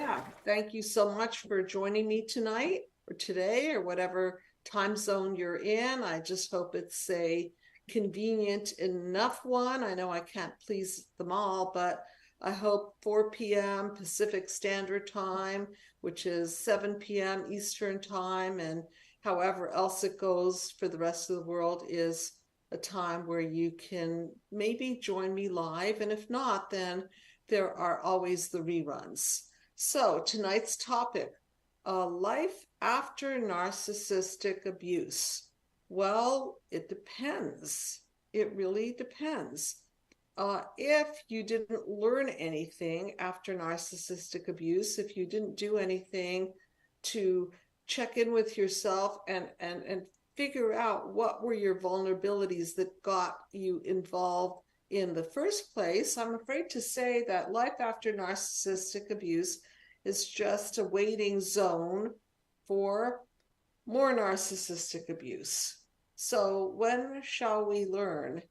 Yeah, thank you so much for joining me tonight or today or whatever time zone you're in. I just hope it's a convenient enough one. I know I can't please them all, but I hope 4 p.m. Pacific Standard Time, which is 7 p.m. Eastern Time, and however else it goes for the rest of the world is a time where you can maybe join me live. And if not, then there are always the reruns. So tonight's topic, life after narcissistic abuse. Well, it depends. It really depends. If you didn't learn anything after narcissistic abuse, if you didn't do anything to check in with yourself and figure out what were your vulnerabilities that got you involved in the first place, I'm afraid to say that life after narcissistic abuse is just a waiting zone for more narcissistic abuse. So when shall we learn?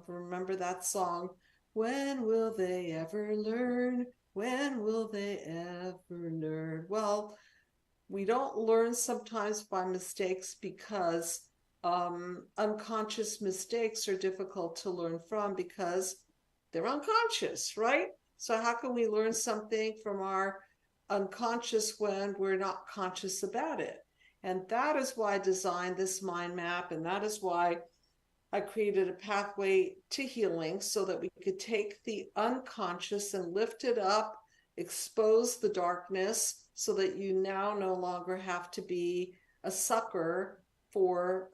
Remember that song, when will they ever learn? When will they ever learn? Well, we don't learn sometimes by mistakes because unconscious mistakes are difficult to learn from because they're unconscious, right? So how can we learn something from our unconscious when we're not conscious about it? And that is why I designed this mind map, and that is why I created a pathway to healing so that we could take the unconscious and lift it up, expose the darkness so that you now no longer have to be a sucker for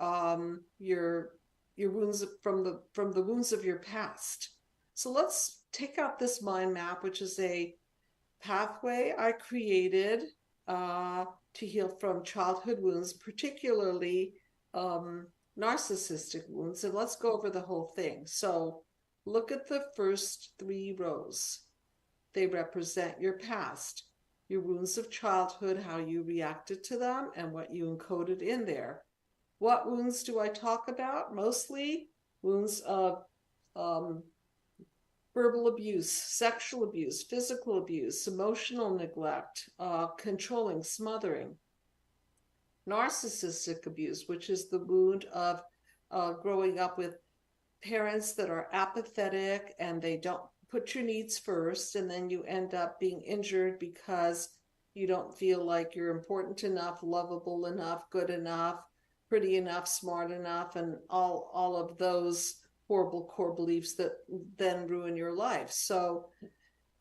your wounds from the wounds of your past. So let's take out this mind map, which is a pathway I created to heal from childhood wounds, particularly narcissistic wounds, and let's go over the whole thing. So look at the first 3 rows. They represent your past, your wounds of childhood, how you reacted to them, and what you encoded in there. What wounds do I talk about? Mostly wounds of verbal abuse, sexual abuse, physical abuse, emotional neglect, controlling, smothering. Narcissistic abuse, which is the wound of growing up with parents that are apathetic and they don't put your needs first, and then you end up being injured because you don't feel like you're important enough, lovable enough, good enough, pretty enough, smart enough, and all of those horrible core beliefs that then ruin your life. So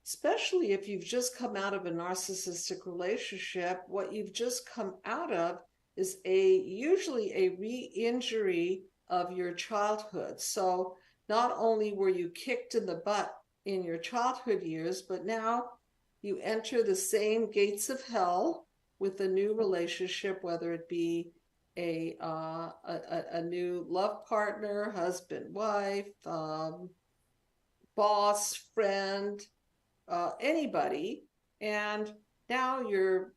especially if you've just come out of a narcissistic relationship, what you've just come out of is usually a re-injury of your childhood. So not only were you kicked in the butt in your childhood years, but now you enter the same gates of hell with a new relationship, whether it be a new love partner, husband, wife, boss, friend, anybody, and now you're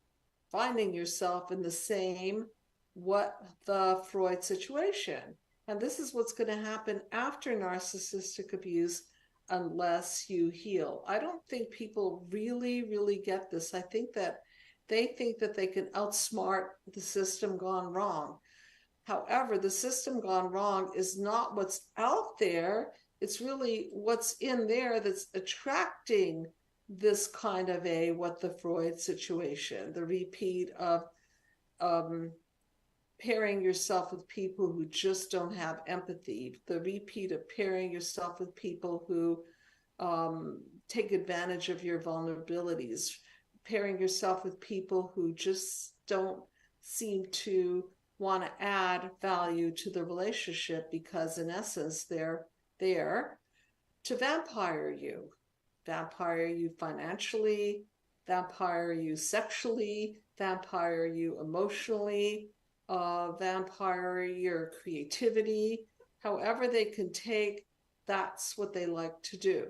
finding yourself in the same what the Freud situation. And this is what's going to happen after narcissistic abuse unless you heal. I don't think people really get this. I think that they think that they can outsmart the system gone wrong. However, the system gone wrong is not what's out there. It's really what's in there that's attracting this kind of what the Freud situation, the repeat of pairing yourself with people who just don't have empathy, the repeat of pairing yourself with people who take advantage of your vulnerabilities, pairing yourself with people who just don't seem to want to add value to the relationship because in essence they're there to vampire you financially, vampire you sexually, vampire you emotionally, vampire your creativity. However they can take, that's what they like to do.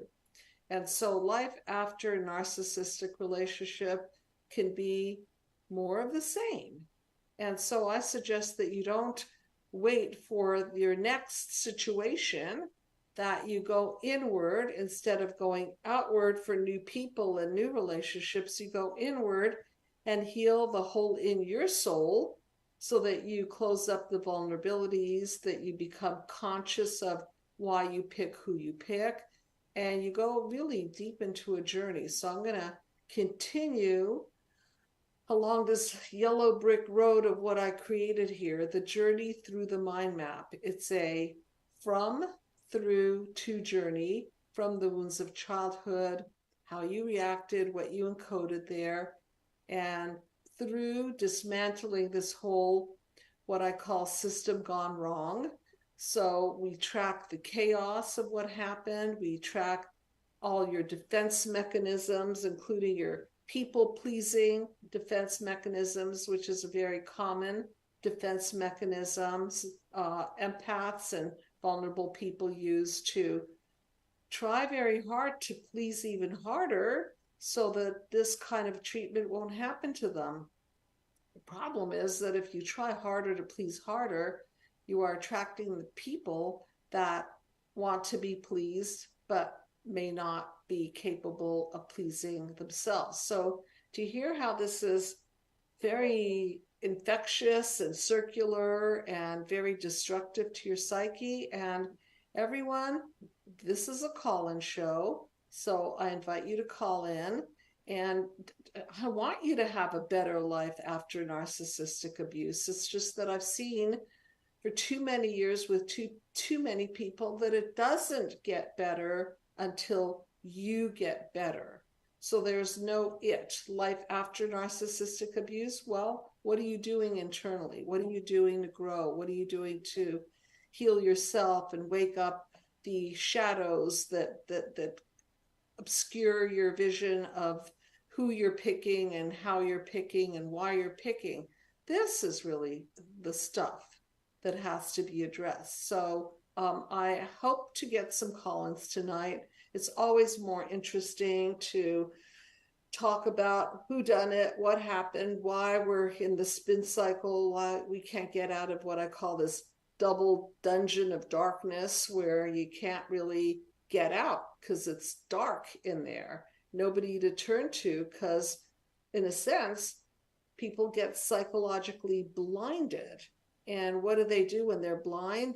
And so life after a narcissistic relationship can be more of the same. And so I suggest that you don't wait for your next situation that you go inward instead of going outward for new people and new relationships. You go inward and heal the hole in your soul so that you close up the vulnerabilities, that you become conscious of why you pick who you pick, and you go really deep into a journey. So I'm going to continue along this yellow brick road of what I created here, the journey through the mind map. It's a from, through, to journey from the wounds of childhood, how you reacted, what you encoded there, and through dismantling this whole, what I call system gone wrong. So we track the chaos of what happened. We track all your defense mechanisms, including your people-pleasing defense mechanisms, which is a very common defense mechanisms empaths and vulnerable people use to try very hard to please even harder so that this kind of treatment won't happen to them. The problem is that if you try harder to please harder, you are attracting the people that want to be pleased, but may not be capable of pleasing themselves. So to hear how this is very infectious and circular and very destructive to your psyche, and everyone, this is a call-in show. So I invite you to call in, and I want you to have a better life after narcissistic abuse. It's just that I've seen for too many years with too many people that it doesn't get better until you get better. So there's no life after narcissistic abuse. Well, what are you doing internally? What are you doing to grow? What are you doing to heal yourself and wake up the shadows that obscure your vision of who you're picking and how you're picking and why you're picking? This is really the stuff that has to be addressed. So I hope to get some call-ins tonight. It's always more interesting to talk about who done it, what happened, why we're in the spin cycle, why we can't get out of what I call this double dungeon of darkness where you can't really get out because it's dark in there. Nobody to turn to because, in a sense, people get psychologically blinded. And what do when they're blind?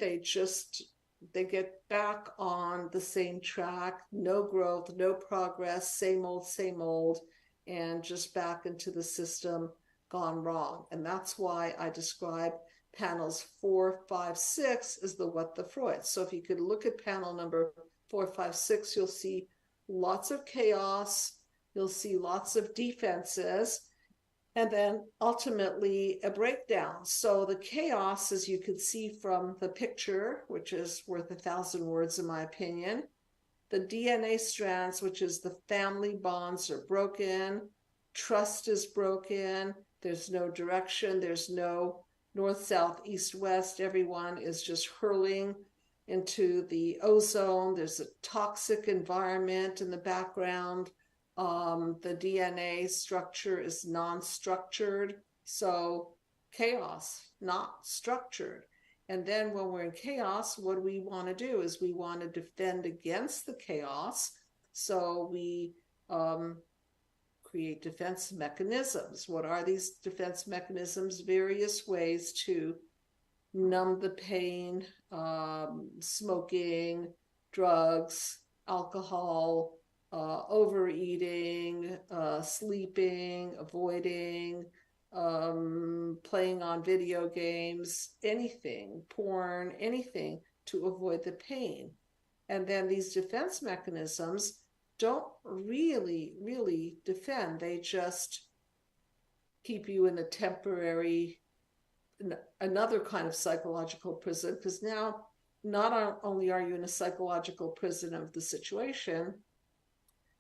They get back on the same track, no growth, no progress, same old, and just back into the system gone wrong. And that's why I describe panels 4, 5, 6 as the what the Freud. So if you could look at panel number 4, 5, 6, you'll see lots of chaos, you'll see lots of defenses, and then ultimately a breakdown. So the chaos, as you can see from the picture, which is worth 1,000 words in my opinion, the DNA strands, which is the family bonds, are broken, trust is broken, there's no direction, there's no north, south, east, west, everyone is just hurling into the ozone, there's a toxic environment in the background. The DNA structure is non-structured, so chaos, not structured. And then when we're in chaos, what we want to do is we want to defend against the chaos. So we create defense mechanisms. What are these defense mechanisms? Various ways to numb the pain, smoking, drugs, alcohol, overeating, sleeping, avoiding, playing on video games, anything, porn, anything to avoid the pain. And then these defense mechanisms don't really defend. They just keep you in a temporary, another kind of psychological prison, because now not only are you in a psychological prison of the situation,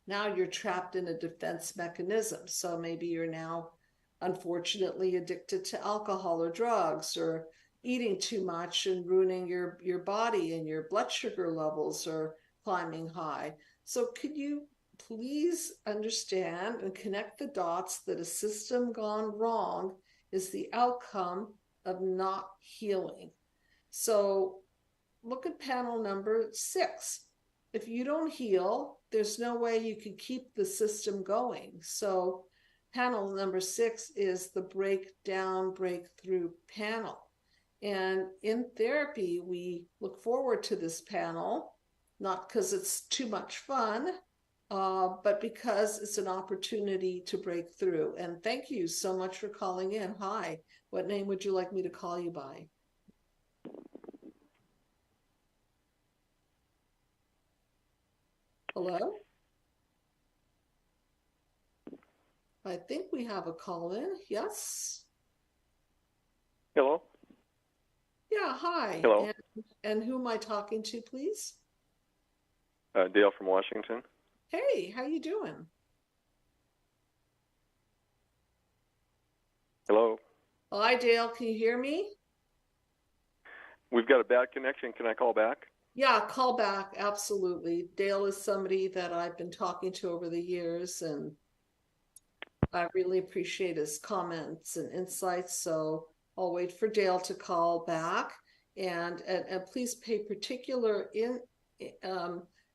now you're trapped in a defense mechanism. So maybe you're now unfortunately addicted to alcohol or drugs, or eating too much and ruining your body, and your blood sugar levels are climbing high. So could you please understand and connect the dots that a system gone wrong is the outcome of not healing? So look at panel number 6. If you don't heal, there's no way you can keep the system going. So panel number 6 is the breakdown, breakthrough panel. And in therapy, we look forward to this panel, not because it's too much fun, but because it's an opportunity to break through. And thank you so much for calling in. Hi, what name would you like me to call you by? Hello? I think we have a call in. Yes? Hello? Yeah, hi. Hello. And who am I talking to, please? Dale from Washington. Hey, how you doing? Hello. Hi, Dale. Can you hear me? We've got a bad connection. Can I call back? Yeah, call back. Absolutely. Dale is somebody that I've been talking to over the years, and I really appreciate his comments and insights. So I'll wait for Dale to call back, and please pay particular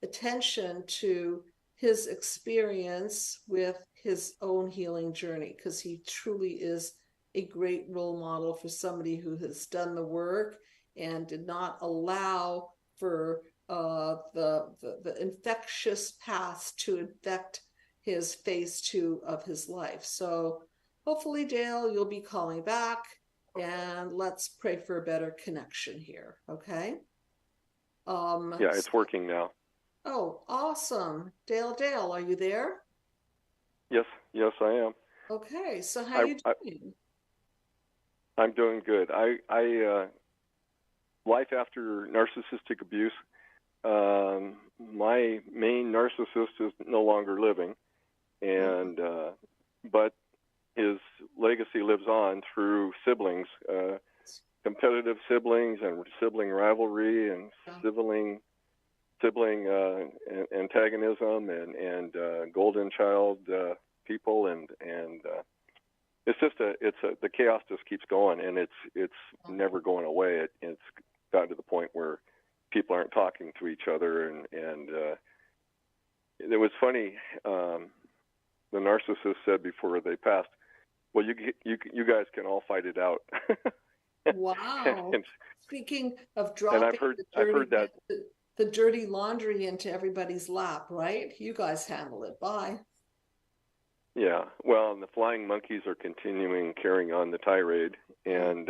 attention to his experience with his own healing journey, because he truly is a great role model for somebody who has done the work and did not allow for the infectious past to infect his phase 2 of his life. So hopefully, Dale, you'll be calling back, and let's pray for a better connection here, okay? Yeah, it's working now. Oh, awesome. Dale, are you there? Yes, I am. Okay, so how are you doing? I'm doing good. Life after narcissistic abuse, my main narcissist is no longer living, and but his legacy lives on through siblings, competitive siblings and sibling rivalry and sibling antagonism and golden child people, and it's just the chaos just keeps going, and it's never going away. It's gotten to the point where people aren't talking to each other, and it was funny. The narcissist said before they passed, "Well, you guys can all fight it out." Wow. and, Speaking of dropping I've heard that the dirty laundry into everybody's lap, right? You guys handle it. Bye. Yeah, well, and the flying monkeys are carrying on the tirade, and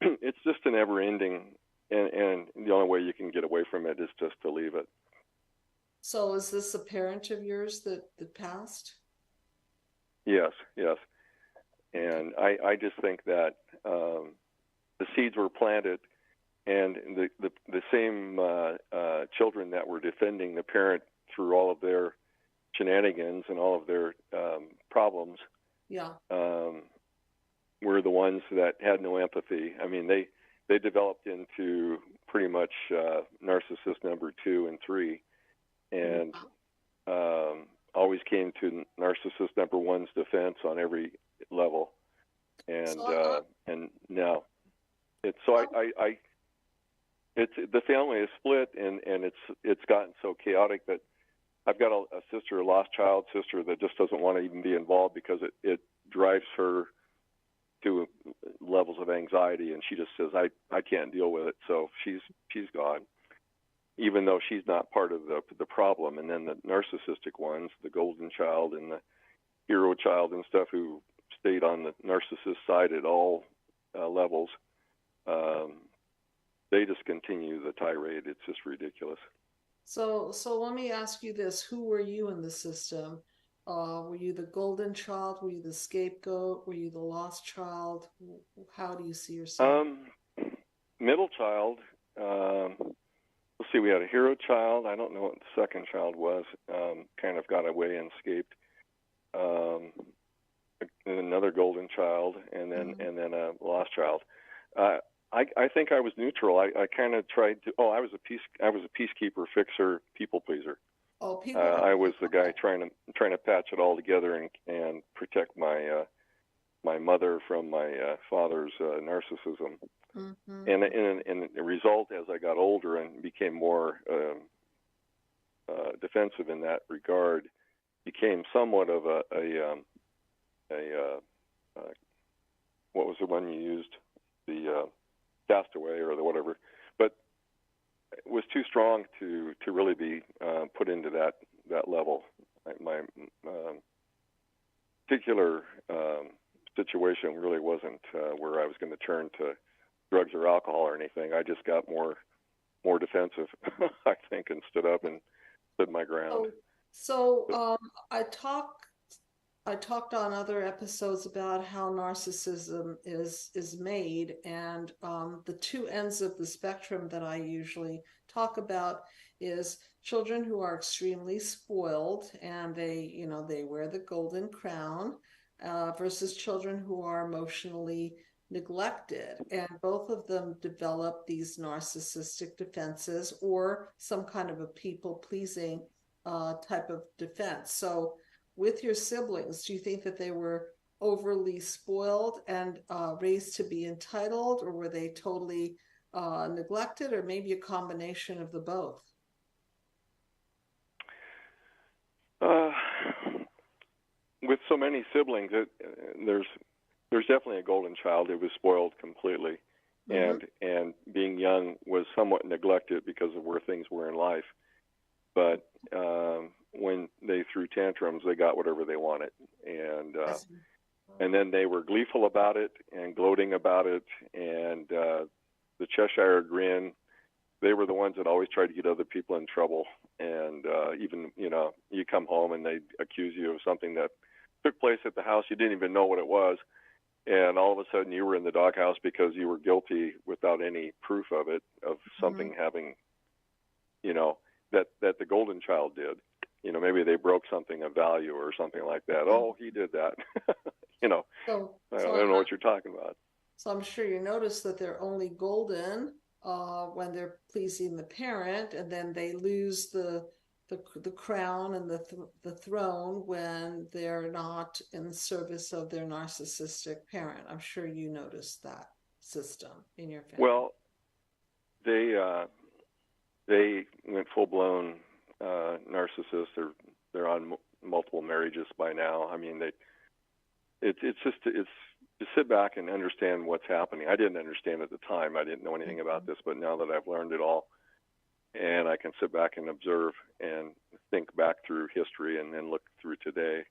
it's just a never-ending, and the only way you can get away from it is just to leave it. So is this a parent of yours that passed? Yes, and I just think that the seeds were planted, and the same children that were defending the parent through all of their shenanigans and all of their problems, were the ones that had no empathy. I mean, they developed into pretty much narcissist number 2 and 3, and always came to narcissist number 1's defense on every level. And and now it's the family is split, and it's gotten so chaotic that I've got a sister, a lost child sister, that just doesn't want to even be involved because it drives her to levels of anxiety, and she just says, I can't deal with it, so she's gone, even though she's not part of the problem. And then the narcissistic ones, the golden child and the hero child and stuff, who stayed on the narcissist side at all levels, they just continue the tirade. It's just ridiculous. So let me ask you this. Who were you in the system? Were you the golden child? Were you the scapegoat? Were you the lost child? How do you see yourself? Middle child. Let's see, we had a hero child. I don't know what the second child was. Kind of got away and escaped. Another golden child, and then a lost child. I think I was neutral. I kind of tried to. I was a peacekeeper, fixer, people pleaser. Oh, people. I was the guy trying to patch it all together and protect my mother from my father's narcissism. And the result, as I got older and became more defensive in that regard, became somewhat of a what was the one you used? The castaway or the whatever, but it was too strong to really be put into that level. My particular situation really wasn't where I was going to turn to drugs or alcohol or anything. I just got more defensive, I think, and stood up and stood my ground. So I talked on other episodes about how narcissism is made, and the two ends of the spectrum that I usually talk about is children who are extremely spoiled and they wear the golden crown, versus children who are emotionally neglected, and both of them develop these narcissistic defenses or some kind of a people-pleasing type of defense. So with your siblings, do you think that they were overly spoiled and raised to be entitled, or were they totally neglected, or maybe a combination of the both? With so many siblings, there's definitely a golden child who was spoiled completely, and being young was somewhat neglected because of where things were in life. But when they threw tantrums, they got whatever they wanted, and then they were gleeful about it and gloating about it, and the Cheshire grin. They were the ones that always tried to get other people in trouble, and even you come home and they accuse you of something that took place at the house, you didn't even know what it was, and all of a sudden you were in the doghouse because you were guilty without any proof of it, of something having, that the golden child did. Maybe they broke something of value or something like that. Oh, he did that. I don't know what you're talking about. So I'm sure you notice that they're only golden when they're pleasing the parent, and then they lose the crown and the throne when they're not in service of their narcissistic parent. I'm sure you noticed that system in your family. Well, they went full-blown narcissists. They're on multiple marriages by now. I mean, it's to sit back and understand what's happening. I didn't understand at the time. I didn't know anything about this, but now that I've learned it all, and I can sit back and observe and think back through history and then look through today,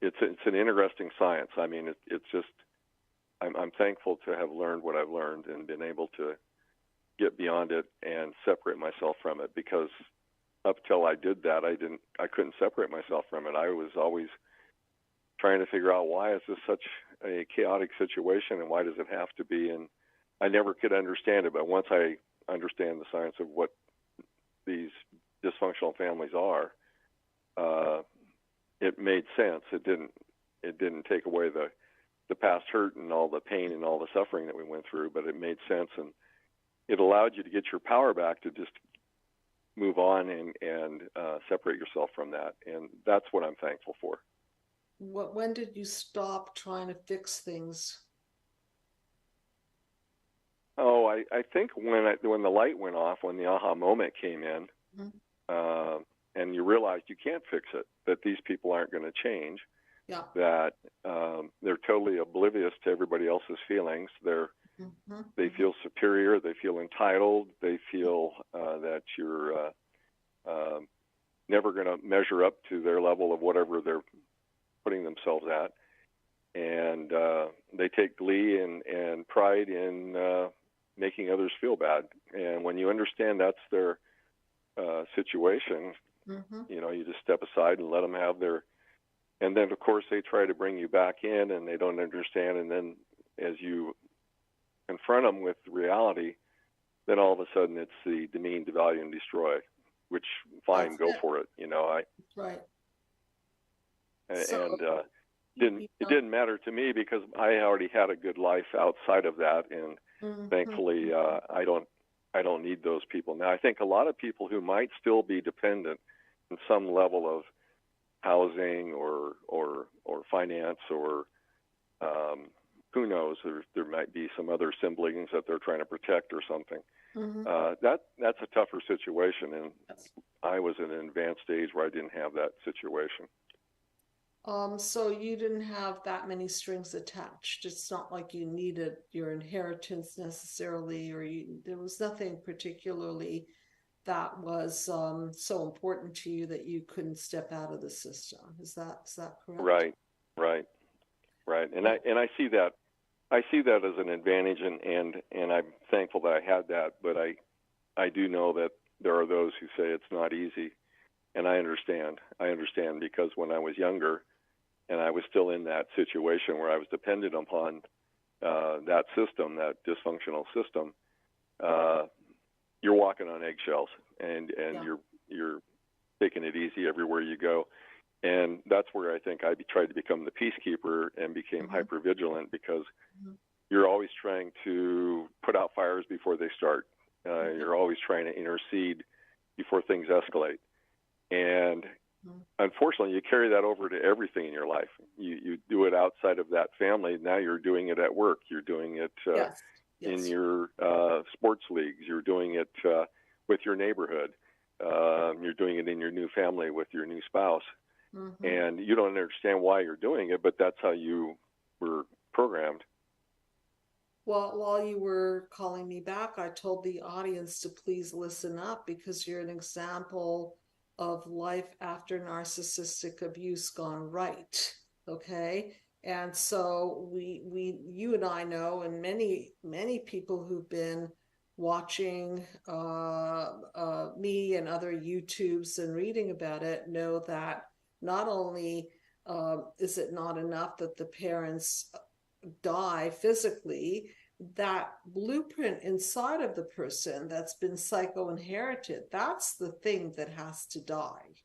it's an interesting science. I mean, it's just I'm thankful to have learned what I've learned and been able to get beyond it and separate myself from it, because up till I did that, I couldn't separate myself from it. I was always trying to figure out, why is this such a chaotic situation and why does it have to be? And I never could understand it, but once I understand the science of what these dysfunctional families are, it made sense. It didn't take away the past hurt and all the pain and all the suffering that we went through, but it made sense, and it allowed you to get your power back to just move on and separate yourself from that. And that's what I'm thankful for. When did you stop trying to fix things? Oh, I think when the light went off, when the aha moment came in, and you realized you can't fix it, that these people aren't going to change, that they're totally oblivious to everybody else's feelings. They feel superior. They feel entitled. They feel that you're never going to measure up to their level of whatever they're putting themselves at. And they take glee and pride in making others feel bad. And when you understand that's their situation, you just step aside and let them have their... And then, of course, they try to bring you back in, and they don't understand. And then as you confront them with reality, then all of a sudden it's the demean, devalue, and destroy, which, fine, go for it. Right. And it didn't matter to me because I already had a good life outside of that, and thankfully I don't need those people now. I think a lot of people who might still be dependent in some level of housing or finance or who knows? There might be some other siblings that they're trying to protect or something. That's a tougher situation, and I was in an advanced stage where I didn't have that situation. So you didn't have that many strings attached. It's not like you needed your inheritance necessarily, or there was nothing particularly that was so important to you that you couldn't step out of the system. Is that correct? Right. And I see that as an advantage, and I'm thankful that I had that. But I do know that there are those who say it's not easy, and I understand. Because when I was younger, and I was still in that situation where I was dependent upon that system, that dysfunctional system, you're walking on eggshells, and you're taking it easy everywhere you go. And that's where I think I tried to become the peacekeeper and became hypervigilant, because you're always trying to put out fires before they start. You're always trying to intercede before things escalate. And unfortunately, you carry that over to everything in your life. You do it outside of that family. Now you're doing it at work. You're doing it in your sports leagues. You're doing it with your neighborhood. You're doing it in your new family with your new spouse. And you don't understand why you're doing it, but that's how you were programmed. Well, while you were calling me back, I told the audience to please listen up, because you're an example of life after narcissistic abuse gone right. Okay. And so you and I know, and many people who've been watching me and other YouTubes and reading about it know that not only is it not enough that the parents die physically, that blueprint inside of the person that's been psycho-inherited, that's the thing that has to die.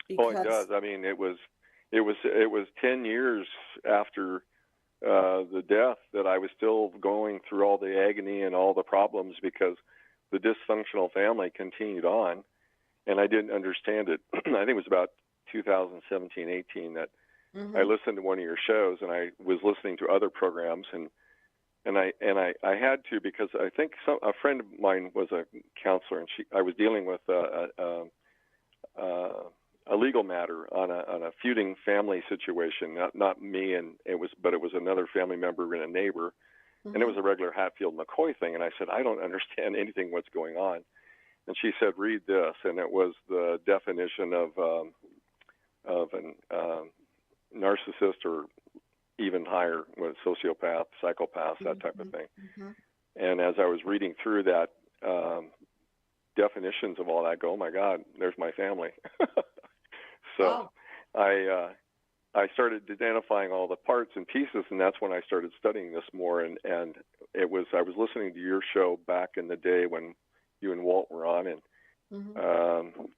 Because, it does. I mean, it was 10 years after the death that I was still going through all the agony and all the problems, because the dysfunctional family continued on, and I didn't understand it. I think it was about 2017, 18 that I listened to one of your shows, and I was listening to other programs, and I had to, because I think a friend of mine was a counselor, and I was dealing with a legal matter on a feuding family situation, not me, but it was another family member and a neighbor, and it was a regular 𝗦𝗫𝗏𝗡 thing, and I said, I don't understand anything what's going on, and she said, read this, and it was the definition of an narcissist, or even higher, with sociopath, psychopath, that type of thing. And as I was reading through that definitions of all that, I go, oh my God, there's my family. So I started identifying all the parts and pieces, and that's when I started studying this more. And I was listening to your show back in the day when you and Walt were on, and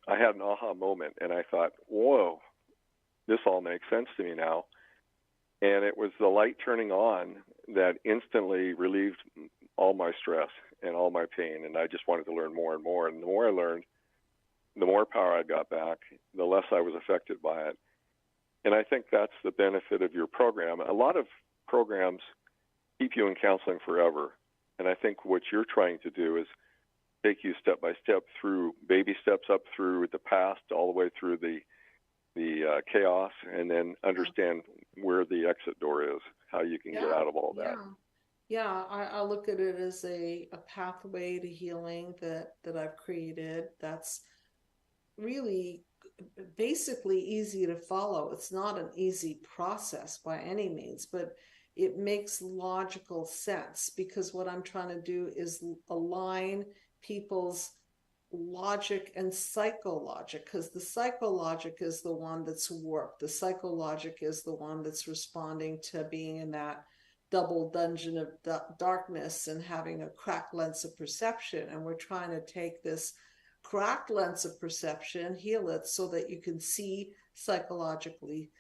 I had an aha moment, and I thought, whoa, this all makes sense to me now. And it was the light turning on that instantly relieved all my stress and all my pain, and I just wanted to learn more and more. And the more I learned, the more power I got back, the less I was affected by it. And I think that's the benefit of your program. A lot of programs keep you in counseling forever, and I think what you're trying to do is take you step by step through, baby steps up through the past, all the way through the chaos, and then understand where the exit door is, how you can get out of all that. Yeah, I look at it as a pathway to healing that I've created that's really basically easy to follow. It's not an easy process by any means, but it makes logical sense, because what I'm trying to do is align people's logic and psychologic, because the psychologic is the one that's warped. The psychologic is the one that's responding to being in that double dungeon of darkness and having a cracked lens of perception. And we're trying to take this cracked lens of perception, heal it, so that you can see psychologically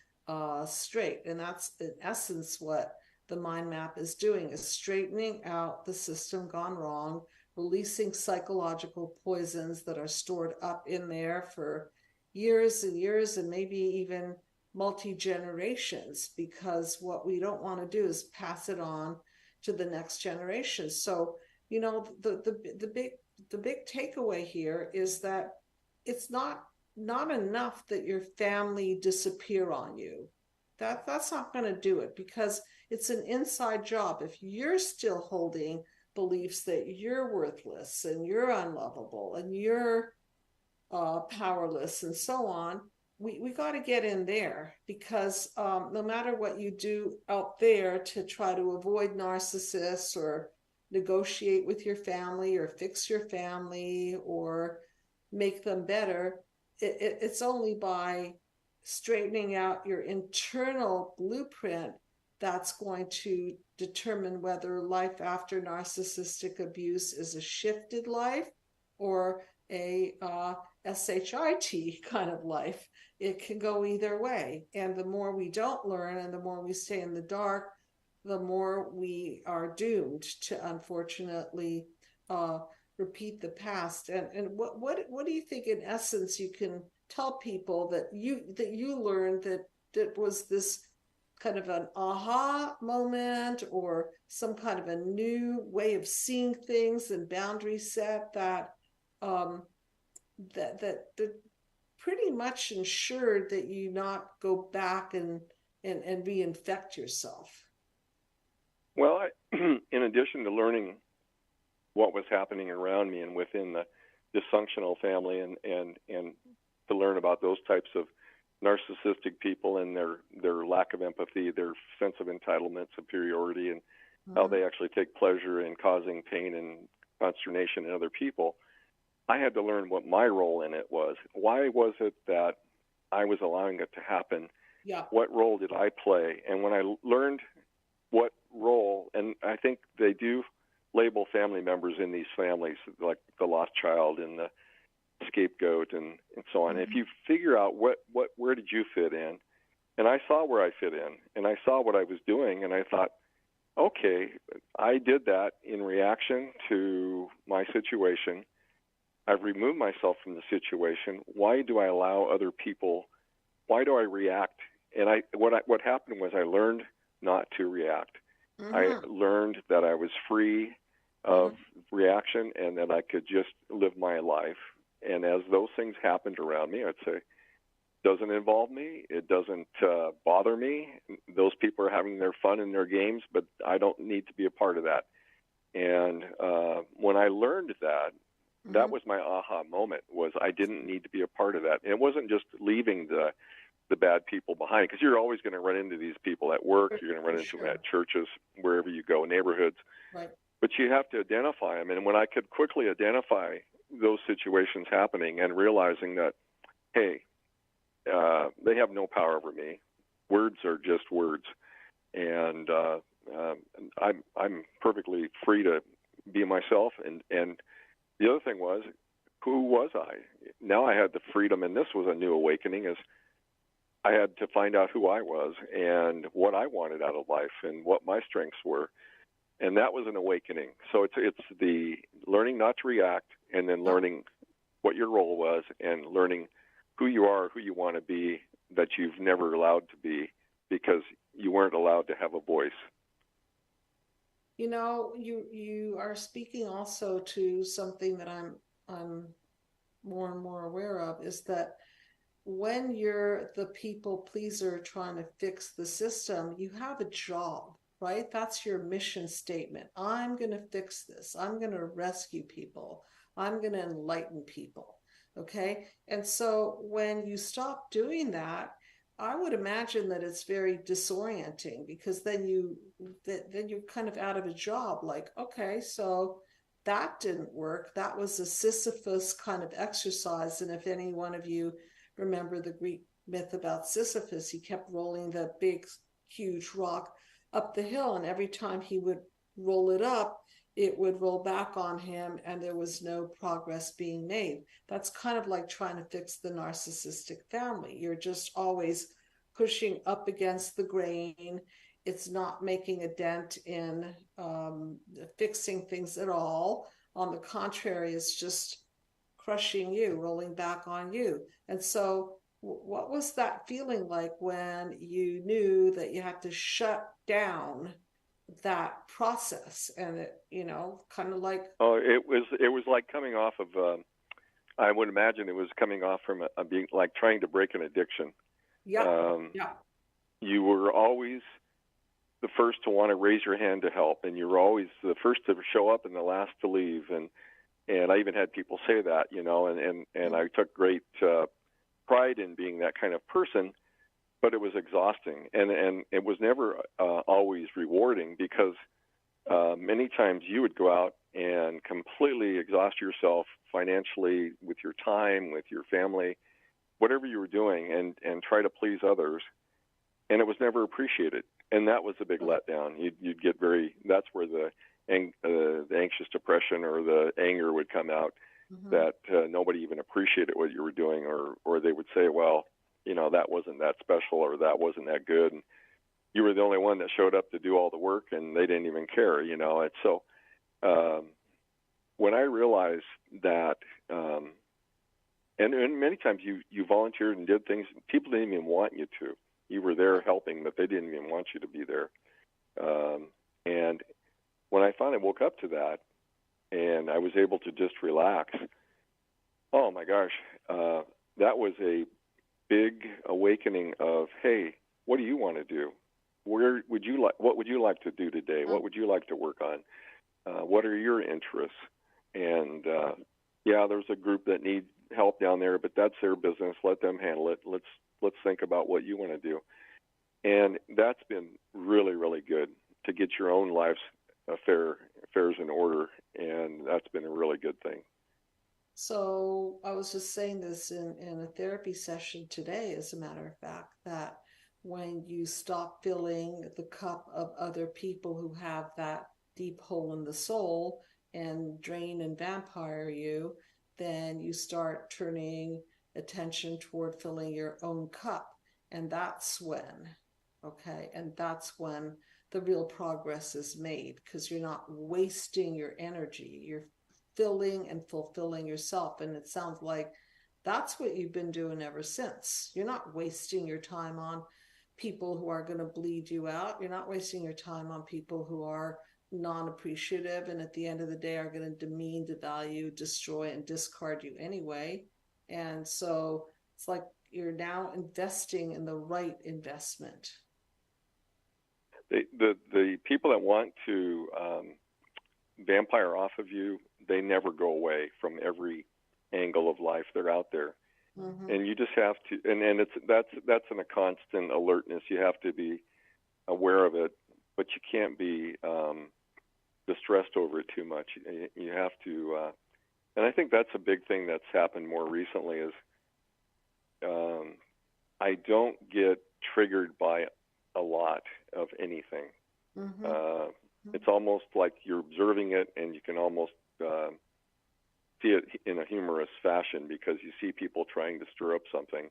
straight. And that's in essence what the mind map is doing, is straightening out the system gone wrong, releasing psychological poisons that are stored up in there for years and years, and maybe even multi-generations, because what we don't want to do is pass it on to the next generation. So, you know, the big takeaway here is that it's not enough that your family disappear on you. That's not going to do it, because it's an inside job. If you're still holding beliefs that you're worthless and you're unlovable and you're powerless and so on, we got to get in there, because no matter what you do out there to try to avoid narcissists or negotiate with your family or fix your family or make them better, it's only by straightening out your internal blueprint that's going to determine whether life after narcissistic abuse is a shifted life or a SHIT kind of life. It can go either way. And the more we don't learn and the more we stay in the dark, the more we are doomed to, unfortunately, repeat the past. And what do you think, in essence, you can tell people that you learned that was this kind of an aha moment or some kind of a new way of seeing things and boundary set that pretty much ensured that you not go back and reinfect yourself? Well, in addition to learning what was happening around me and within the dysfunctional family, and to learn about those types of narcissistic people and their lack of empathy, their sense of entitlement, superiority, and how they actually take pleasure in causing pain and consternation in other people, I had to learn what my role in it was. Why was it that I was allowing it to happen? Yeah. What role did I play? And when I learned what role, and I think they do label family members in these families, like the lost child and the scapegoat and so on. If you figure out where did you fit in, and I saw where I fit in, and I saw what I was doing, and I thought, okay, I did that in reaction to my situation. I've removed myself from the situation. Why do I allow other people? Why do I react? And what happened was I learned not to react. I learned that I was free of reaction and that I could just live my life. And as those things happened around me, I'd say, doesn't involve me. It doesn't bother me. Those people are having their fun in their games, but I don't need to be a part of that. And when I learned that, that was my aha moment, was I didn't need to be a part of that. And it wasn't just leaving the bad people behind, because you're always going to run into these people at work. You're going to run into them at churches, wherever you go, neighborhoods. Right. But you have to identify them. And when I could quickly identify those situations happening and realizing that, hey, they have no power over me. Words are just words. And I'm perfectly free to be myself. And the other thing was, who was I? Now I had the freedom, and this was a new awakening, is I had to find out who I was and what I wanted out of life and what my strengths were. And that was an awakening. So it's the learning not to react, and then learning what your role was, and learning who you are, who you want to be, that you've never allowed to be because you weren't allowed to have a voice. You know, you are speaking also to something that I'm more and more aware of, is that when you're the people pleaser trying to fix the system, you have a job, right? That's your mission statement. I'm going to fix this. I'm going to rescue people. I'm going to enlighten people. Okay. And so when you stop doing that, I would imagine that it's very disorienting, because then you're kind of out of a job. Like, okay, so that didn't work. That was a Sisyphus kind of exercise. And if any one of you remember the Greek myth about Sisyphus, he kept rolling the big, huge rock up the hill, and every time he would roll it up, it would roll back on him, and there was no progress being made. That's kind of like trying to fix the narcissistic family. You're just always pushing up against the grain. It's not making a dent in fixing things at all. On the contrary, it's just crushing you, rolling back on you. And so What was that feeling like when you knew that you had to shut down that process? And it, kind of like, Oh, it was like coming off of. I would imagine it was coming off from a being like trying to break an addiction. yeah, Um, yeah, you were always the first to want to raise your hand to help, and you were always the first to show up and the last to leave. And I even had people say that, and I took great pride in being that kind of person, but it was exhausting, and it was never always rewarding, because many times you would go out and completely exhaust yourself financially, with your time, with your family, whatever you were doing, and try to please others, and it was never appreciated. And that was a big letdown. You'd get that's where the anxious depression or the anger would come out, that nobody even appreciated what you were doing, or they would say, well, that wasn't that special, or that wasn't that good. And you were the only one that showed up to do all the work, and they didn't even care, And so when I realized that, and many times you volunteered and did things, people didn't even want you to. You were there helping, but they didn't even want you to be there. And when I finally woke up to that, and I was able to just relax, oh my gosh, that was a big awakening of, hey, what do you want to do? What would you like to do today? What would you like to work on? What are your interests? And there's a group that needs help down there, but that's their business. Let them handle it. Let's think about what you want to do. And that's been really, really good to get your own life's affairs in order, and that's been a really good thing. So I was just saying this in a therapy session today, as a matter of fact, that when you stop filling the cup of other people who have that deep hole in the soul and drain and vampire you, then you start turning attention toward filling your own cup. And that's when the real progress is made, because you're not wasting your energy. You're filling and fulfilling yourself. And it sounds like that's what you've been doing ever since. You're not wasting your time on people who are going to bleed you out. You're not wasting your time on people who are non-appreciative, and at the end of the day are going to demean, devalue, destroy, and discard you anyway. And so it's like you're now investing in the right investment. The people that want to vampire off of you, they never go away from every angle of life. They're out there. And you just have to, and that's in a constant alertness. You have to be aware of it, but you can't be distressed over it too much. You have to, and I think that's a big thing that's happened more recently is I don't get triggered by a lot of anything. It's almost like you're observing it, and you can almost see it in a humorous fashion, because you see people trying to stir up something,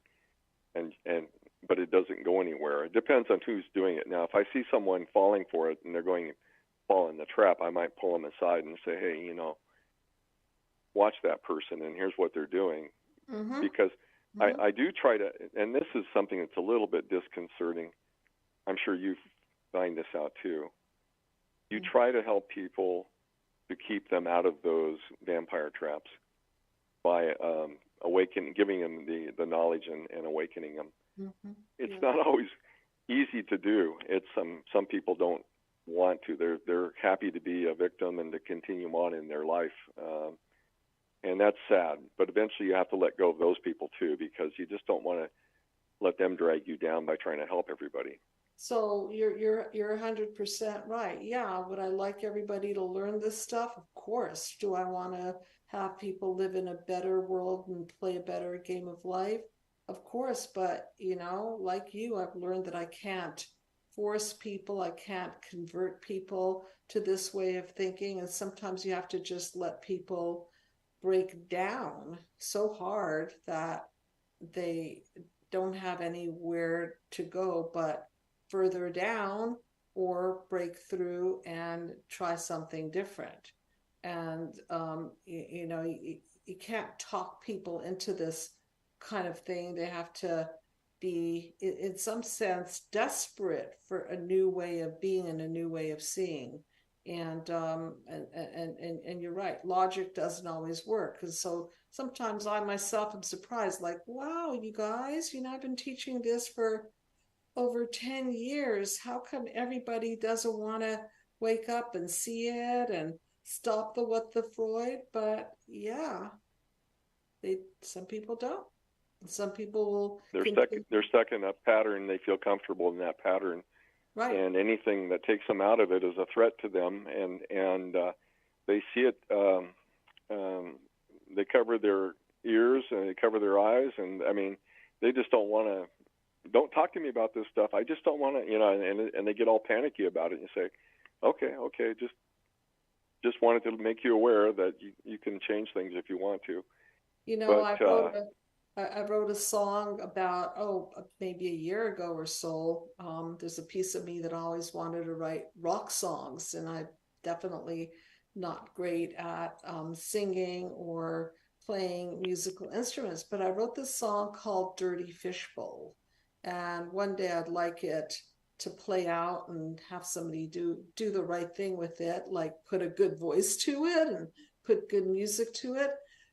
but it doesn't go anywhere. It depends on who's doing it. Now, if I see someone falling for it and they're going to fall in the trap, I might pull them aside and say, hey, watch that person, and here's what they're doing. Because I do try to, and this is something that's a little bit disconcerting. I'm sure you find this out too. You try to help people to keep them out of those vampire traps by giving them the knowledge and awakening them. It's not always easy to do. It's some people don't want to. They're happy to be a victim and to continue on in their life, and that's sad. But eventually, you have to let go of those people too, because you just don't want to let them drag you down by trying to help everybody. So you're 100% right. Yeah, would I like everybody to learn this stuff? Of course. Do I want to have people live in a better world and play a better game of life? Of course. But, like you, I've learned that I can't force people. I can't convert people to this way of thinking. And sometimes you have to just let people break down so hard that they don't have anywhere to go but further down, or break through and try something different. And you can't talk people into this kind of thing. They have to be, in some sense, desperate for a new way of being and a new way of seeing. And you're right, logic doesn't always work. And so sometimes I myself am surprised, like, wow, you guys, I've been teaching this for over 10 years. How come everybody doesn't want to wake up and see it and stop the what the Freud? But yeah, some people don't. Some people will. They're stuck in a pattern. They feel comfortable in that pattern, right? And anything that takes them out of it is a threat to them. And they see it. They cover their ears and they cover their eyes, and I mean, they just don't want to. Don't talk to me about this stuff. I just don't want to, and they get all panicky about it. And you say, okay, just wanted to make you aware that you can change things if you want to. I wrote a song about, maybe a year ago or so. There's a piece of me that always wanted to write rock songs, and I'm definitely not great at singing or playing musical instruments, but I wrote this song called Dirty Fishbowl. And one day I'd like it to play out and have somebody do the right thing with it, like put a good voice to it and put good music to it.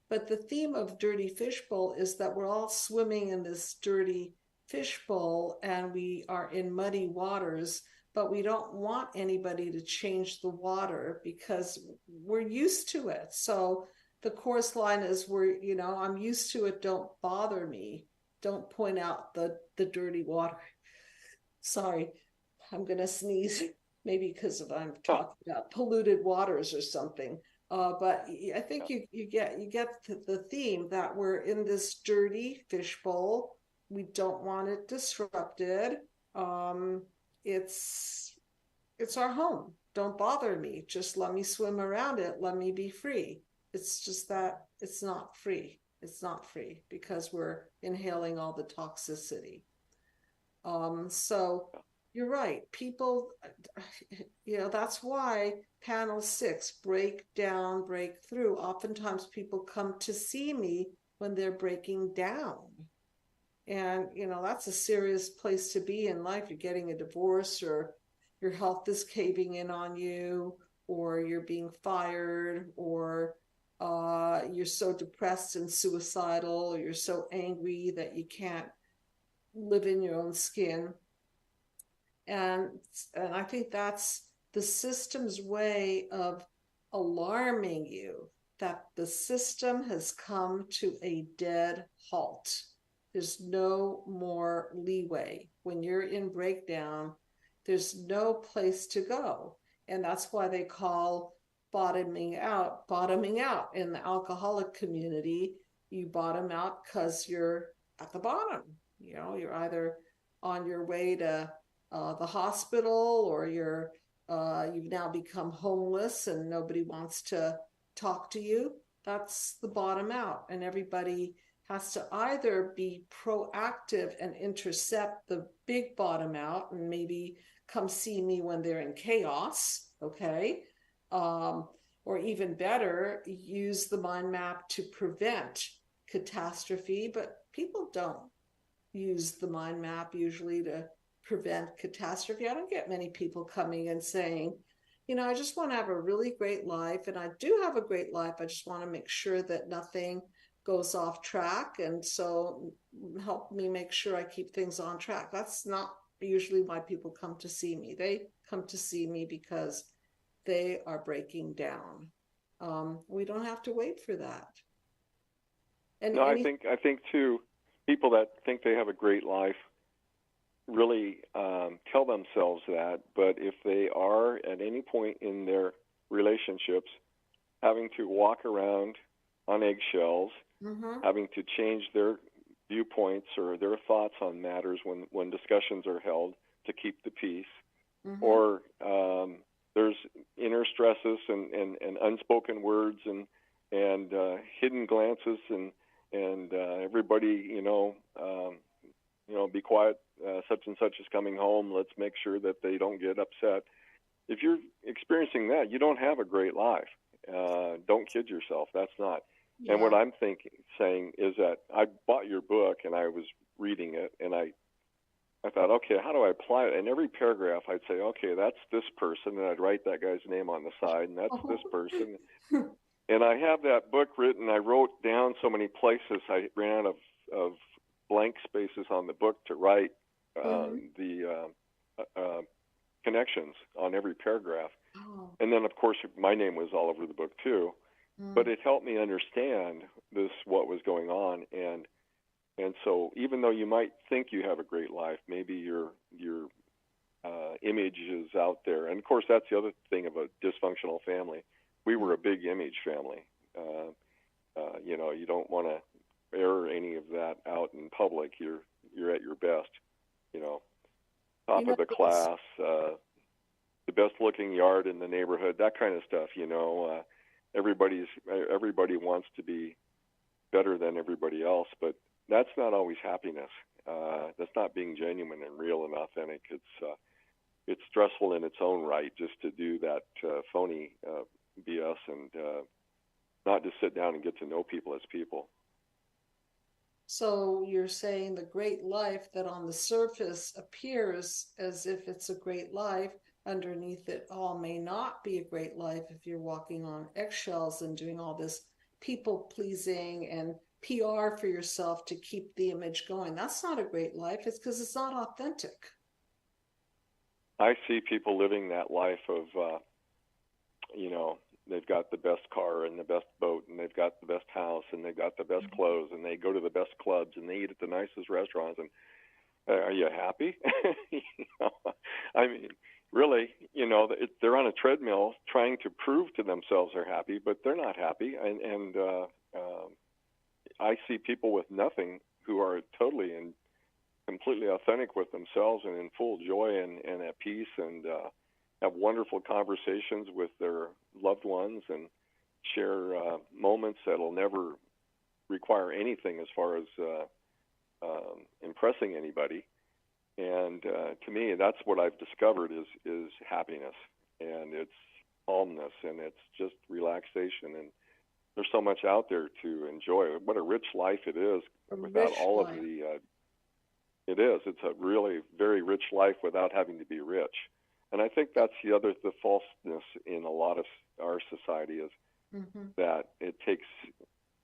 But the theme of Dirty Fishbowl is that we're all swimming in this dirty fishbowl and we are in muddy waters, but we don't want anybody to change the water because we're used to it. So the chorus line is, I'm used to it, don't bother me. Don't point out the dirty water. Sorry, I'm going to sneeze, maybe because I'm talking about polluted waters or something. But I think you get the theme that we're in this dirty fishbowl. We don't want it disrupted. It's our home. Don't bother me. Just let me swim around it. Let me be free. It's just that it's not free. It's not free because we're inhaling all the toxicity. So you're right. People, that's why panel 6, break down, break through. Oftentimes people come to see me when they're breaking down. And, that's a serious place to be in life. You're getting a divorce, or your health is caving in on you, or you're being fired, or you're so depressed and suicidal, or you're so angry that you can't live in your own skin. And I think that's the system's way of alarming you that the system has come to a dead halt. There's no more leeway. When you're in breakdown, there's no place to go. And that's why they call bottoming out in the alcoholic community. You bottom out because you're at the bottom. You're either on your way to the hospital, or you've now become homeless and nobody wants to talk to you. That's the bottom out. And everybody has to either be proactive and intercept the big bottom out and maybe come see me when they're in chaos, okay? Or even better, use the mind map to prevent catastrophe. But people don't use the mind map usually to prevent catastrophe. I don't get many people coming and saying, I just want to have a really great life, and I do have a great life. I just want to make sure that nothing goes off track, and so help me make sure I keep things on track. That's not usually why people come to see me. They come to see me because they are breaking down. We don't have to wait for that. And I think too, people that think they have a great life really tell themselves that, but if they are at any point in their relationships having to walk around on eggshells, having to change their viewpoints or their thoughts on matters when discussions are held to keep the peace, or there's inner stresses and unspoken words and hidden glances and everybody, be quiet, such and such is coming home, let's make sure that they don't get upset. If you're experiencing that, you don't have a great life. Don't kid yourself. That's not. And what I'm saying is that I bought your book and I was reading it, and I thought, okay, how do I apply it? And every paragraph I'd say, okay, that's this person, and I'd write that guy's name on the side, and that's this person. And I have that book written. I wrote down so many places. I ran out of blank spaces on the book to write the connections on every paragraph. And then, of course, my name was all over the book too. But it helped me understand what was going on. And so even though you might think you have a great life, maybe your image is out there. And, of course, that's the other thing of a dysfunctional family. We were a big image family. You know, you don't want to air any of that out in public. You're at your best, you know, top of the class, the best-looking yard in the neighborhood, that kind of stuff, you know. Everybody wants to be better than everybody else, but that's not always happiness. That's not being genuine and real and authentic. It's stressful in its own right just to do that phony BS and not just sit down and get to know people as people. So you're saying the great life that on the surface appears as if it's a great life, underneath it all may not be a great life if you're walking on eggshells and doing all this people pleasing and PR for yourself to keep the image going. That's not a great life. It's because it's not authentic. I see people living that life of, you know, they've got the best car and the best boat, and they've got the best house, and they've got the best clothes, and they go to the best clubs, and they eat at the nicest restaurants. And are you happy? You know, I mean, really, you know, they're on a treadmill trying to prove to themselves they're happy, but they're not happy. And I see people with nothing who are totally and completely authentic with themselves and in full joy and at peace, and have wonderful conversations with their loved ones and share moments that'll never require anything as far as impressing anybody. And to me, that's what I've discovered is happiness, and it's calmness, and it's just relaxation. And there's so much out there to enjoy. What a rich life it is without all of the it is. It's a really very rich life without having to be rich. And I think that's the falseness in a lot of our society is that it takes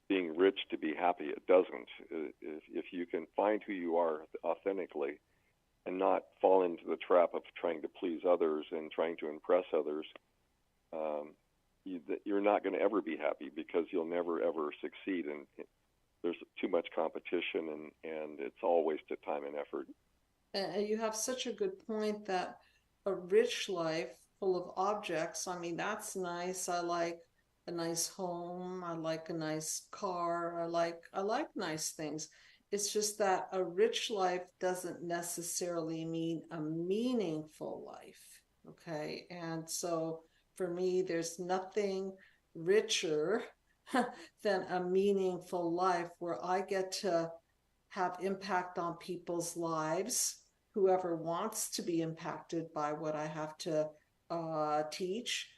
being rich to be happy. It doesn't. If you can find who you are authentically and not fall into the trap of trying to please others and trying to impress others, you're not going to ever be happy, because you'll never, ever succeed. And there's too much competition, and it's all wasted time and effort. And you have such a good point that a rich life full of objects, I mean, that's nice. I like a nice home. I like a nice car. I like nice things. It's just that a rich life doesn't necessarily mean a meaningful life. Okay. And so for me, there's nothing richer than a meaningful life where I get to have impact on people's lives, whoever wants to be impacted by what I have to teach.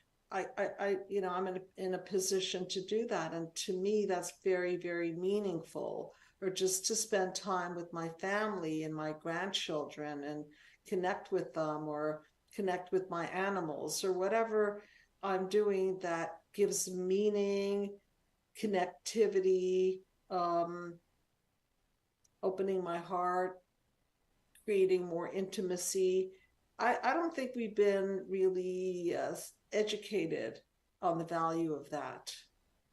You know, I'm in a position to do that. And to me, that's very, very meaningful. Or just to spend time with my family and my grandchildren and connect with them, or connect with my animals, or whatever I'm doing that gives meaning, connectivity, opening my heart, creating more intimacy. I don't think we've been really educated on the value of that,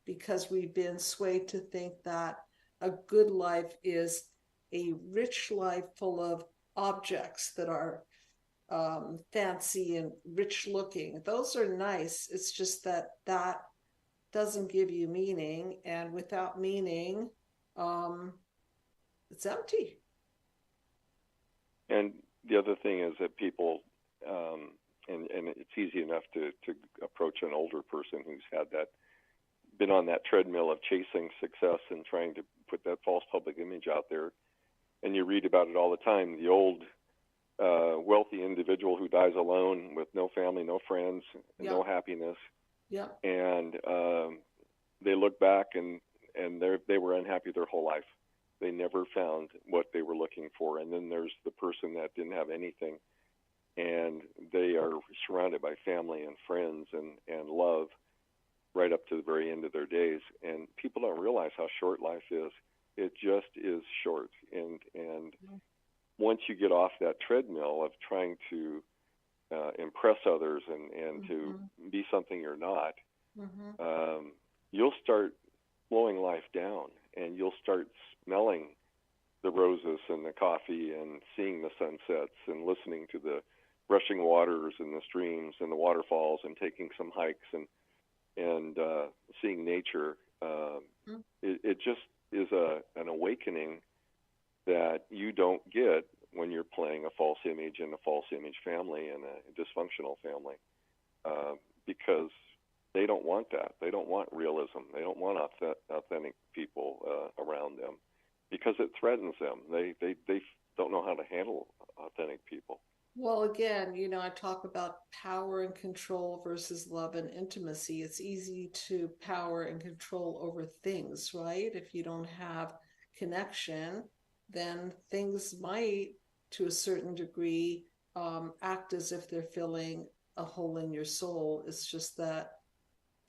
because we've been swayed to think that a good life is a rich life full of objects that are fancy and rich looking. Those are nice. It's just that doesn't give you meaning, and without meaning, it's empty. And the other thing is that people, and it's easy enough to approach an older person who's been on that treadmill of chasing success and trying to put that false public image out there. And you read about it all the time. The old wealthy individual who dies alone with no family, no friends, no happiness. Yeah. And they look back and they were unhappy their whole life. They never found what they were looking for. And then there's the person that didn't have anything, and they are surrounded by family and friends and love right up to the very end of their days. And people don't realize how short life is. It just is short. And once you get off that treadmill of trying to impress others and to be something you're not, you'll start slowing life down, and you'll start smelling the roses and the coffee and seeing the sunsets and listening to the rushing waters and the streams and the waterfalls and taking some hikes and seeing nature. It just is an awakening that you don't get when you're playing a false image in a false image family and a dysfunctional family, because they don't want that. They don't want realism. They don't want authentic people around them, because it threatens them. They don't know how to handle authentic people. Well, again, I talk about power and control versus love and intimacy. It's easy to power and control over things, right? If you don't have connection, then things might, to a certain degree, act as if they're filling a hole in your soul. It's just that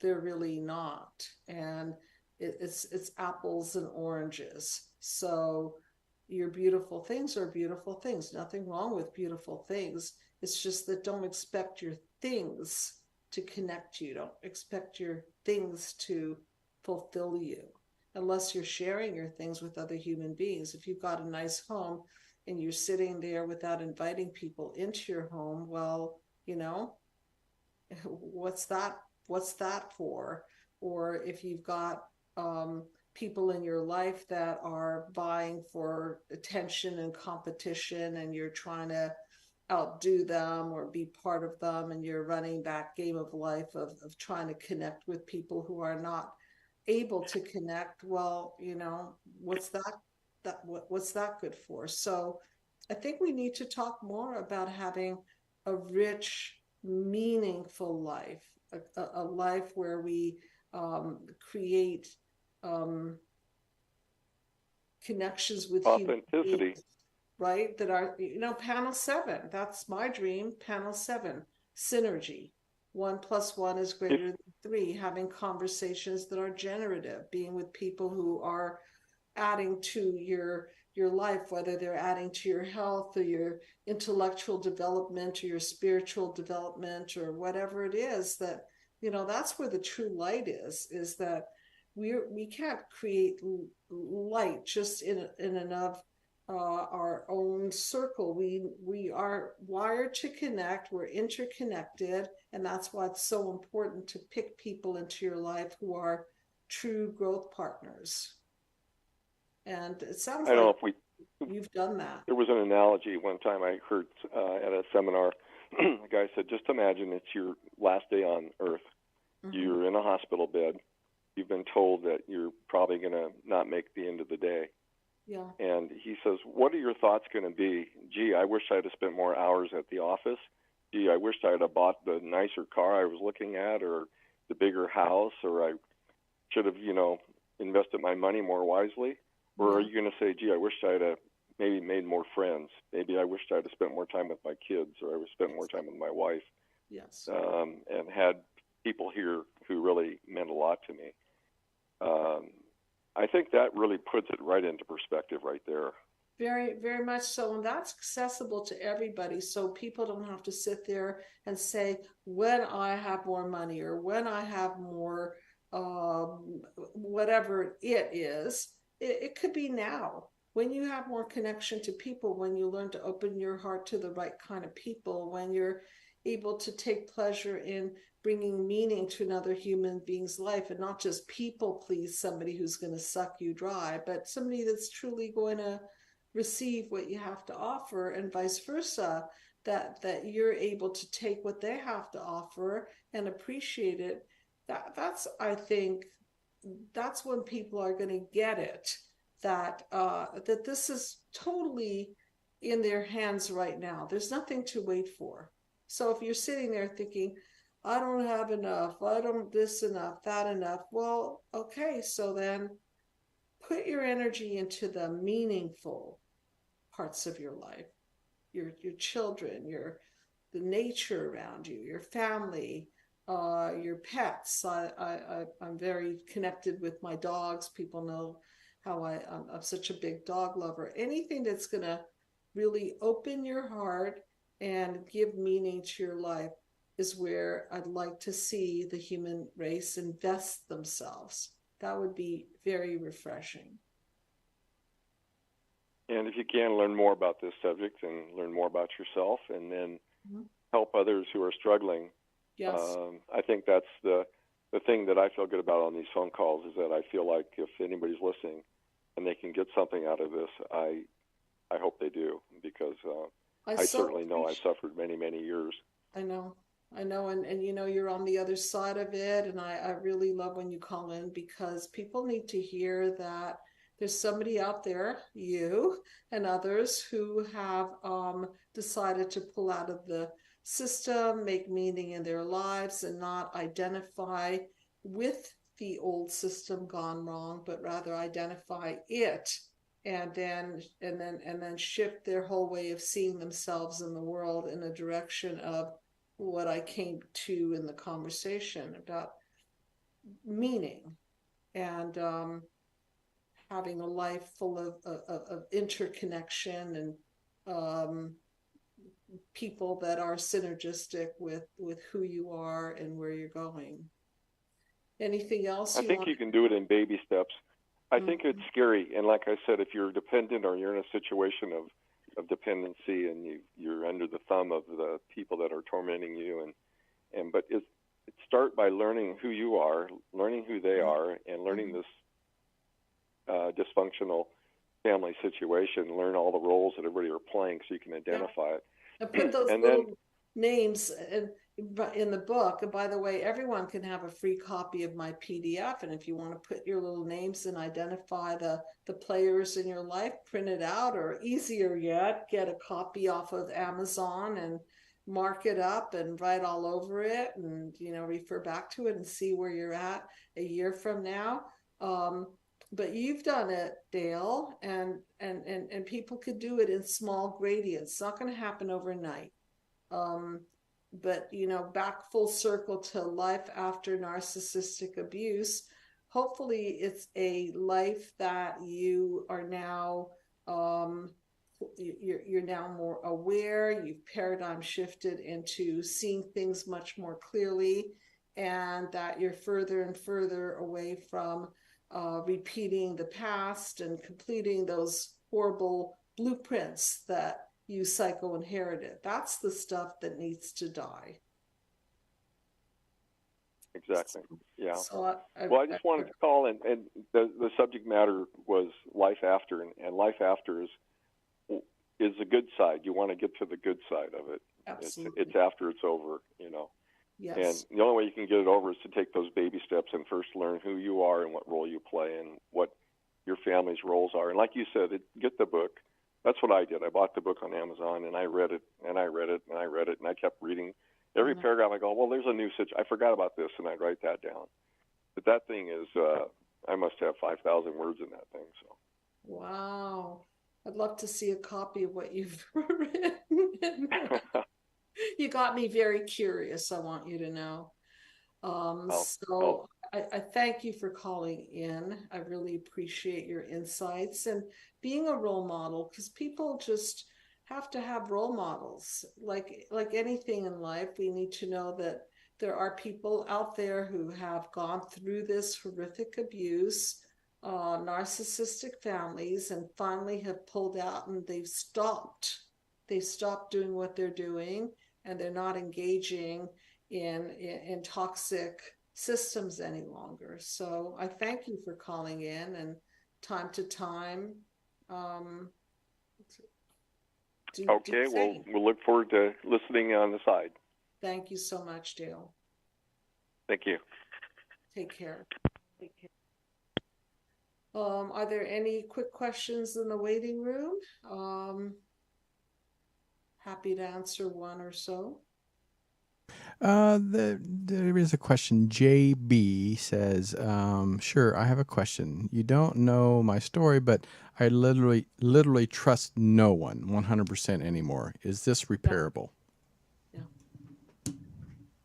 they're really not. And it's apples and oranges. So your beautiful things are beautiful things. Nothing wrong with beautiful things. It's just that don't expect your things to connect you. Don't expect your things to fulfill you unless you're sharing your things with other human beings. If you've got a nice home and you're sitting there without inviting people into your home, well, what's that for? Or if you've got people in your life that are vying for attention and competition, and you're trying to outdo them or be part of them, and you're running that game of life of trying to connect with people who are not able to connect, well, what's that good for? So I think we need to talk more about having a rich, meaningful life, a life where we create connections with authenticity, beings, right? That are, panel 7, that's my dream. Panel 7, synergy. 1 + 1 is greater than 3. Having conversations that are generative, being with people who are adding to your life, whether they're adding to your health or your intellectual development or your spiritual development or whatever it is. That that's where the true light is that we can't create light just in and of our own circle. We are wired to connect. We're interconnected, and that's why it's so important to pick people into your life who are true growth partners. And it sounds like you've done that. There was an analogy one time I heard at a seminar. A guy said, just imagine it's your last day on Earth. You're in a hospital bed. You've been told that you're probably going to not make the end of the day. Yeah. And he says, what are your thoughts going to be? Gee, I wish I'd have spent more hours at the office. Gee, I wish I'd have bought the nicer car I was looking at, or the bigger house, or I should have, invested my money more wisely. Or are you going to say, gee, I wish I'd have maybe made more friends. Maybe I wished I'd have spent more time with my kids, or I would spend more time with my wife. Yes. And had people here who really meant a lot to me. I think that really puts it right into perspective right there. Very, very much so. And that's accessible to everybody. So people don't have to sit there and say, when I have more money, or when I have more, whatever it is, it could be now. When you have more connection to people, when you learn to open your heart to the right kind of people, when you're able to take pleasure in bringing meaning to another human being's life, and not just people please somebody who's going to suck you dry, but somebody that's truly going to receive what you have to offer, and vice versa, that you're able to take what they have to offer and appreciate it. That's I think that's when people are going to get it, that this is totally in their hands right now. There's nothing to wait for. So if you're sitting there thinking, I don't have enough, I don't this enough, that enough, well, okay, so then put your energy into the meaningful parts of your life, your children, the nature around you, your family, your pets. I'm very connected with my dogs. People know how I'm such a big dog lover. Anything that's going to really open your heart and give meaning to your life is where I'd like to see the human race invest themselves. That would be very refreshing. And if you can, learn more about this subject and learn more about yourself, and then help others who are struggling. Yes. I think that's the thing that I feel good about on these phone calls, is that I feel like if anybody's listening and they can get something out of this, I hope they do, because I certainly know I suffered many, many years. I know. And you know, you're on the other side of it. And I really love when you call in, because people need to hear that there's somebody out there, you and others, who have decided to pull out of the system, make meaning in their lives, and not identify with the old system gone wrong, but rather identify it, and then shift their whole way of seeing themselves in the world in a direction of what I came to in the conversation about meaning, and having a life full of interconnection, and people that are synergistic with who you are and where you're going. Anything else? I think you can do it in baby steps. I think it's scary. And like I said, if you're dependent, or you're in a situation of dependency, and you're under the thumb of the people that are tormenting you, but start by learning who you are, learning who they are, and learning this dysfunctional family situation. Learn all the roles that everybody are playing, so you can identify it. And put those little names in the book. And by the way, everyone can have a free copy of my PDF. And if you want to put your little names and identify the players in your life, print it out, or easier yet, get a copy off of Amazon and mark it up and write all over it, and refer back to it and see where you're at a year from now. But you've done it, Dale, and people could do it in small gradients. It's not going to happen overnight. But back full circle to life after narcissistic abuse. Hopefully it's a life that you are now, you're now more aware. You've paradigm shifted into seeing things much more clearly, and that you're further and further away from repeating the past and completing those horrible blueprints that you psycho-inherited. That's the stuff that needs to die. Exactly. Yeah. So I just wanted to call, and the subject matter was life after, and life after is the good side. You want to get to the good side of it. Absolutely. It's after it's over, Yes. And the only way you can get it over is to take those baby steps and first learn who you are and what role you play and what your family's roles are. And like you said, get the book. That's what I did. I bought the book on Amazon, and I read it, and I read it, and I read it, and I kept reading every paragraph. I go, well, there's a new situation. I forgot about this, and I'd write that down. But that thing is, I must have 5,000 words in that thing. So. Wow. I'd love to see a copy of what you've written. You got me very curious, I want you to know. I thank you for calling in. I really appreciate your insights and being a role model, because people just have to have role models. Like anything in life, we need to know that there are people out there who have gone through this horrific abuse, narcissistic families, and finally have pulled out, and they've stopped doing what they're doing, and they're not engaging in toxic systems any longer. So I thank you for calling in, and time to time. We'll look forward to listening on the side. Thank you so much, Dale. Thank you. Take care. Are there any quick questions in the waiting room? Happy to answer one or so. There is a question. JB says, sure, I have a question. You don't know my story, but I literally trust no one 100% anymore. Is this repairable? Yeah.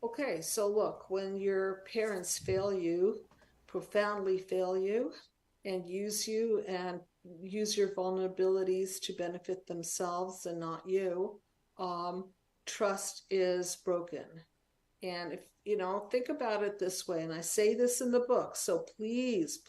Okay, so look, when your parents fail you, profoundly fail you, and use you and use your vulnerabilities to benefit themselves and not you, trust is broken. And if you know, think about it this way, and I say this in the book, so please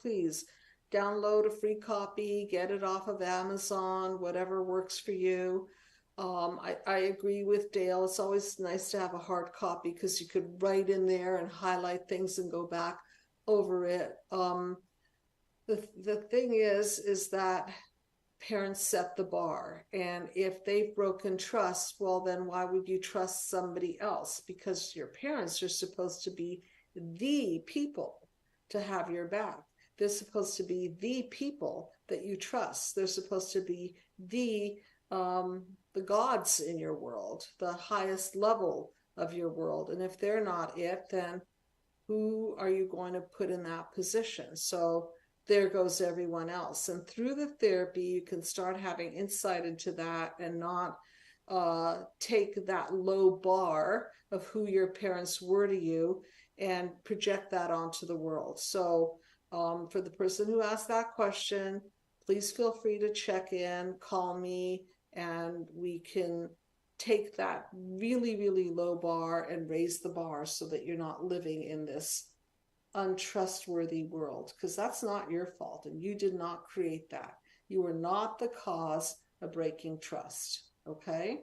download a free copy, get it off of Amazon, whatever works for you. I agree with Dale. It's always nice to have a hard copy because you could write in there and highlight things and go back over it. The thing is that parents set the bar, and if they've broken trust, well, then why would you trust somebody else? Because your parents are supposed to be the people to have your back. They're supposed to be the people that you trust. They're supposed to be the gods in your world, the highest level of your world. And if they're not it, then who are you going to put in that position? So there goes everyone else. And through the therapy, you can start having insight into that and not take that low bar of who your parents were to you and project that onto the world. So for the person who asked that question, please feel free to check in, call me, and we can take that really low bar and raise the bar so that you're not living in this untrustworthy world, because that's not your fault and you did not create that. You were not the cause of breaking trust. Okay?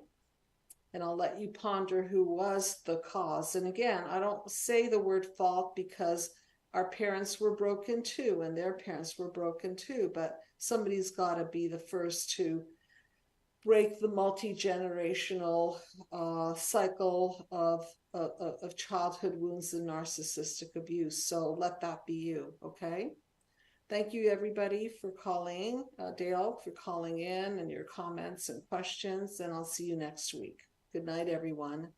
And I'll let you ponder who was the cause. And again, I don't say the word fault because our parents were broken too and their parents were broken too, but somebody's got to be the first to break the multi-generational cycle of childhood wounds and narcissistic abuse. So let that be you, okay? Thank you, everybody, for calling. Dale, for calling in and your comments and questions, and I'll see you next week. Good night, everyone.